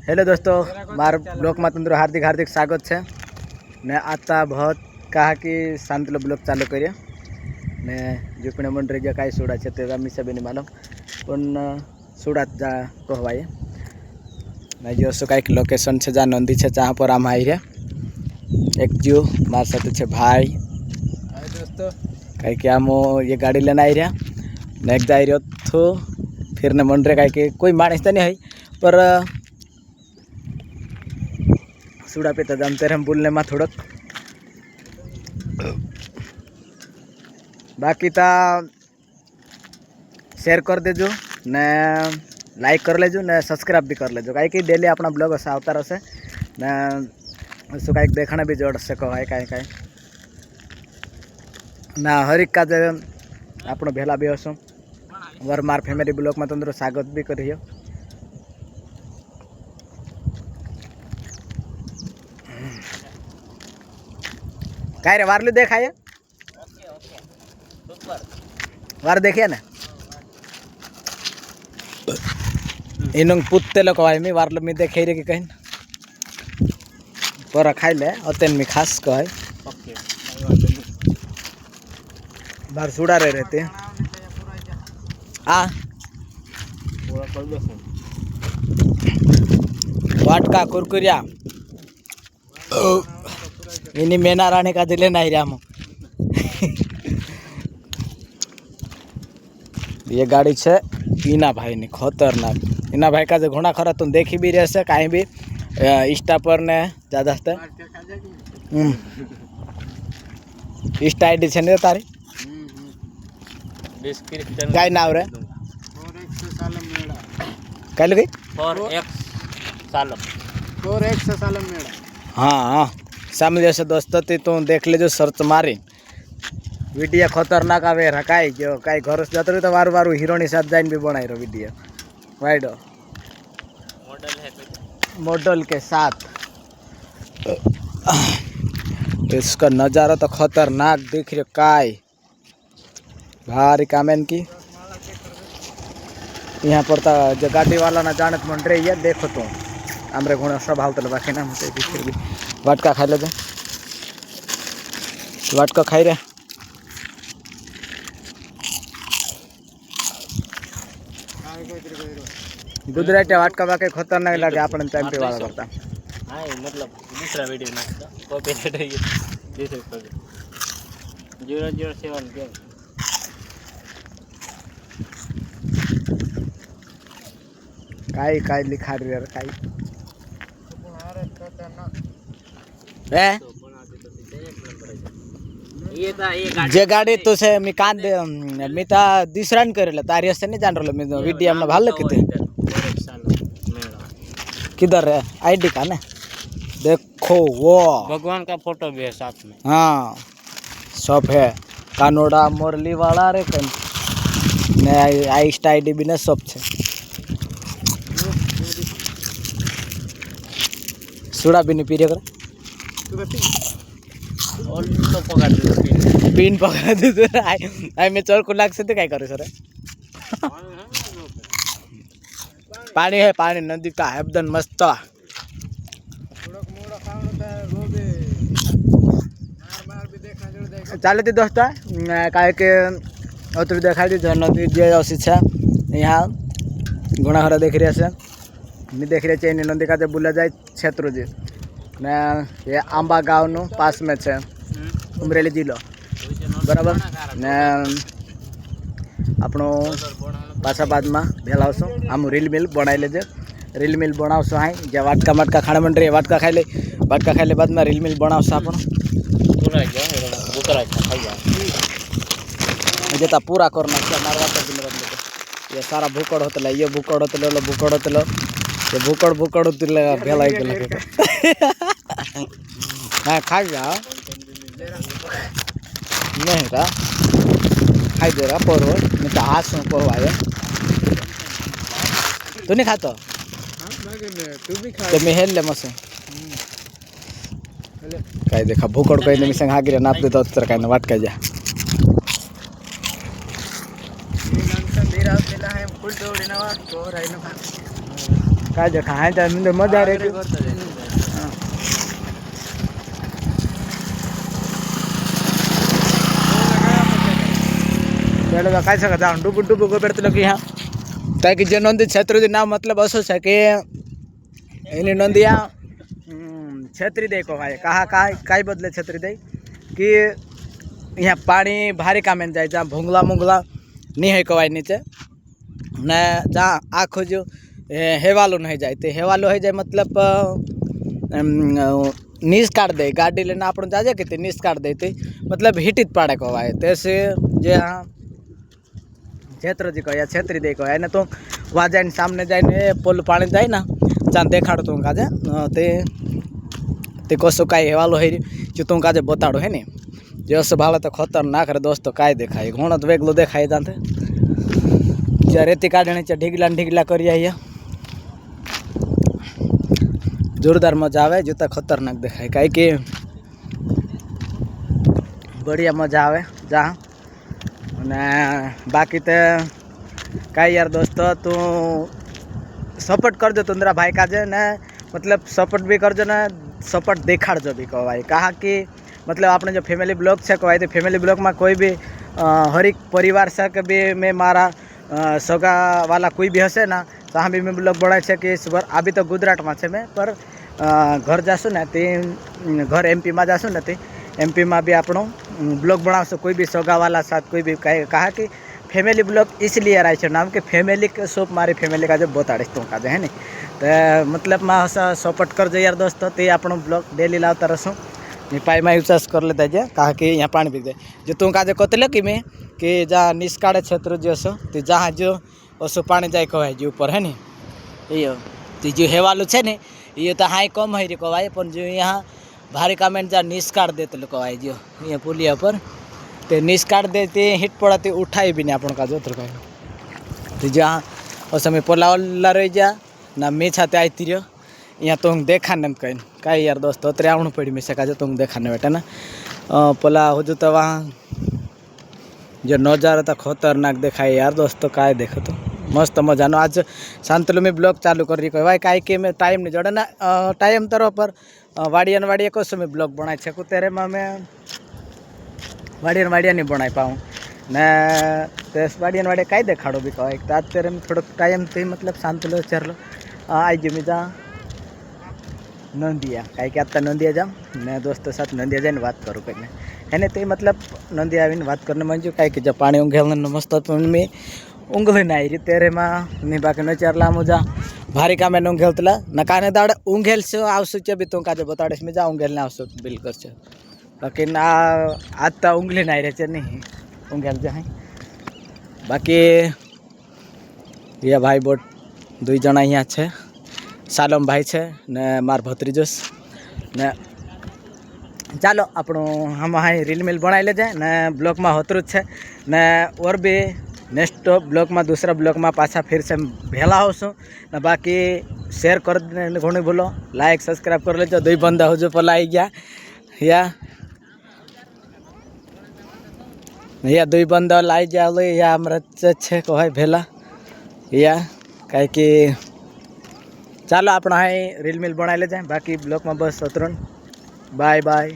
Hello दोस्तों, मार blog में तुम हार्दिक हार्दिक स्वागत है। ने आता बहुत कहा कि शांत ब्लॉग चालू करिए ने जुपणे मंडरे जो काही सोडा है तो मी सभी नहीं मालूम पण सोडा जा कहवाए मैं जो सो काही लोकेशन से जहाँ नंदी है जहाँ पर आम आई एक जो मार साथ है भाई दोस्तों कहीं कि आम ये गाड़ी लेना आई रहा ने एक जाई थो फिर ने मंडरे कहीं कि कोई मानस तो नहीं है पर सूड़ा पे तो जमते रहे हम बोलने में थोड़ा बाकी ता शेयर कर देजो ने लाइक कर लेजो ने सब्सक्राइब भी कर लेजो कहीं कि डेली अपना ब्लॉग ऐसा आवता रहे ने उसको कहीं देखना भी जोड़ से कहे कहीं कहीं ना हर एक का अपना भेला भी हसो वर मार फैमिली ब्लॉग में तुम स्वागत भी करियो। काय रे वारलू देखाय वार देखिए ना इन पुत्ते लोग मी वारल मी देखे रे कि कहीं पर खाई ले अतेन मी खास कहे बार सुड़ा रहे रहते वाटका कुरकुरिया इन्हीं मेना रानी का दिले नहीं रहा ये गाड़ी है इना भाई ने खतरनाक इना भाई का जो घोड़ा खरा तुम देखी भी रहे से कहीं भी इंस्टा पर ने ज़्यादा इंस्टा आईडी छे ने तारी काय नाव रे काय लगे 4x सालम मेड़ा हाँ सामने जैसे दोस्तों थी तो देख ले जो सर्च मारी वीडियो खतरनाक आवे रखाई जो कई घर से जाते तो वारू वारू हीरोनी साथ जाइन भी बनाई रो वीडियो वाइड मॉडल के साथ इसका नज़ारा तो खतरनाक दिख रहा काय भारी कामेन की यहाँ पर तो जो गाड़ी वाला ना जाने मन रही है देखो तो आमरे घोड़ा सब हाल तो बाकी ना होते फिर भी वाटका खाई ले वाटका खाई रे गुजरात वाटका बाकी खतरनाक लगे अपन टाइम पे वाला करता हां मतलब दूसरा वीडियो नाखता कॉपीराइट है ये 007 के काई काई लिखा रे यार काई जे गाड़ी तो से मी कान दे मी ता दुसरा करेला तारी से नहीं जान रहा मैं वीडियो में भाल किते किधर है आईडी का ना देखो वो भगवान का फोटो भी है साथ में हाँ सब है कानोड़ा मुरली वाला रे कन ने इंस्टा आईडी भी ने सब छे सुड़ा भी नहीं पी रहा पिन पकड़ा दे आई मैं चोर को लाग से तो क्या करूँ सर पानी है पानी नदी का है एकदम मस्त चले थी दोस्तों कहे के अतुर देखा दी नदी जे असी छे यहाँ घोड़ा घोड़ा देख रहे से मैं देख रहे चाहिए नदी का बुला जाए क्षेत्र जी ने ये आंबा गाँव नु पास में है उमरेली जिलो बराबर ने अपनो पासा बाद में भेलावसो आम रील मिल बनाई लेजे रील मिल बनावसो हाँ जे वाटका मटका खाना मन रही वाटका खाई ले बाद में रील मिल बनावसो अपन जेता पूरा करना मारवा ये सारा भूकड़ होता ये भूकड़ होता ये भूकड़ होती भेला हाँ खा जा नहीं रहा खाई दे रहा पर मैं तो हाथ से कहवाए तू नहीं खाता तो मैं हेल ले मसे कहीं देखा भूकड़ कहीं नहीं संग आगे नाप दे तो तरह कहीं वाट का जा काय देखा हाय त्या म्हणजे मजा रे પેલો કાંઈ શકે જાણ ડૂબું ડૂબું કોઈ પડતું કે હા ત્યાં કે જે નોંધી છેતરી નામ મતલબ असो છે કે એની નોંધિયા છેતરી દે કહેવાય કાંઈ બદલે છેતરી દે કે અહીંયા પાણી ભારે કામે જાય જ્યાં ભૂંગળા મૂંગળા નહીં હોય કહેવાય નીચે ને જ્યાં આખું જો હેવાલું નહીં જાય તે હેવાલું હોય જાય મતલબ નીસ કાઢ દે ગાડી લઈને આપણું જાજે કે તે નીસ કાઢ દે તે मतलब हिटित पाड़े कहेवाय तेसे जे छेत्र जी कहे छेत्री दे कहे ने तो वाजा सामने जाए पोल पानी जाए ना जहाँ देखाड़ो तू काजे ते कसो काई हेवालो है जो तू काजे बताड़ो है नहीं जो स्वभाव तो खतरनाक रे दोस्तों काई देखाय घणो तो वेगलो देखाय जाते जे रेती काढ़ने ढीगला ढीगला करी आई जोरदार मजा आवे जोता खतरनाक देखाय कई कि बढ़िया मजा आवे जहाँ ने बाकी तो कई यार दोस्तों तू सपोर्ट कर जो तुंदरा भाई का जे ने मतलब सपोर्ट भी कर जो ने सपोर्ट देखाड़ जो भी कहवाय कहा कि मतलब आपने जो फैमिली ब्लॉग है कहवाय तो फैमिली ब्लॉग में कोई भी हर एक परिवार से के भी मैं मारा सगा वाला कोई भी हसे ना तो हाँ भी मैं ब्लॉग बनाए छे कि इस बार अभी तो गुजरात में छे मैं पर घर जाशू ने ते घर एमपी में जाशू ने ते एमपी में भी आपणो ब्लॉग बनावशो कोई भी सगा वाला साथ कोई भी कहा कि फैमिली ब्लॉग इसलिए रहा है नाम के फैमिली के शॉप मारी फैमिली का जो बताड़ीश तो का है नहीं तो मतलब मैं ऐसा सपोर्ट कर जो यार दोस्तों ते आपणो ब्लॉग डेली लावता रहूँ पाई में यूज कर लेता है कहा कि यहाँ पानी पी दे जो तू का कहते कि मैं कि जहाँ निष्काड़े क्षेत्र जो असो तो जहाँ जो असो पानी जाए कहवाय जो ऊपर है नी ये जो हेवालू है ने ये तो हाई कम है कहवाय पर जो यहाँ भारी कामेंट जहाँ निष्काड़ देते लोग कहवाय जो यहाँ पुलिया पर ते निष्काड़ देते हिट पड़ाते उठाई भी नहीं अपन का जो तो जहाँ उस समय पोला रही जा ना मीछाते आती रहो यहाँ तो देखा नहीं कहीं कई यार दोस्तों अतरे आवणु पड़ी मैं सका जो तुम देखा नहीं बेटा ना पोला हो जो तो वहाँ जो नज़ारा था खतरनाक देखाय यार दोस्तों काय देखो तो मस्त मजा नो आज शांतलू में ब्लॉग चालू कर रही कहवाय काई कि मैं टाइम नहीं जोड़े ना टाइम तरो पर वाड़िया को समय ब्लॉग बनाए सकूँ तेरे में मैं वाड़िया नहीं बनाई पाऊँ ने वाड़िया कई देखाड़ो भी कहवाय तो आज तेरे में थोड़ा टाइम थी मतलब शांतलो चर लो आई जो मैं जा नंदिया कहीं कि आता नंदिया जाऊँ मैं दोस्तों साथ नंदिया जाए बात करूँ कहीं है तो मतलब नंदिया आवीने बात करने मंजू कहीं कि जब पानी ऊँघेल मस्त मैं ऊँघली ना आई तेरे में नहीं बाकी न चरला मुझा भारी का मैंने ऊँघेलतला न काने दाड़ ऊँघेल से आवशु चे भी तू का बताड़ीश मैं जा ऊँघेल आवशु बिल्कुल से बाकी ना आज तो ऊँघली ना रहे नहीं ऊँघेल जाए बाकी ये भाई बोट दुई जना अँ है सालम भाई है ने मार भत्रीजोस ने चालो आपणो हम हाँ रील मिल बनाई ले जाए ने ब्लॉग में होतरू है ने और भी नेक्स्ट ब्लॉग में दूसरा ब्लॉग में पाछा फिर से भेला होशू ने बाकी शेयर कर घणी बोलो लाइक सब्सक्राइब कर लेजो दुई बंदा हो जो पला आई गया या दुई बंदा लाई जाओ या अमृत छे कहवाय भेला या कहीं कि चालो अपना रील मिल बनाई ले जाए बाकी ब्लॉग में बस अतरण बाय बाय।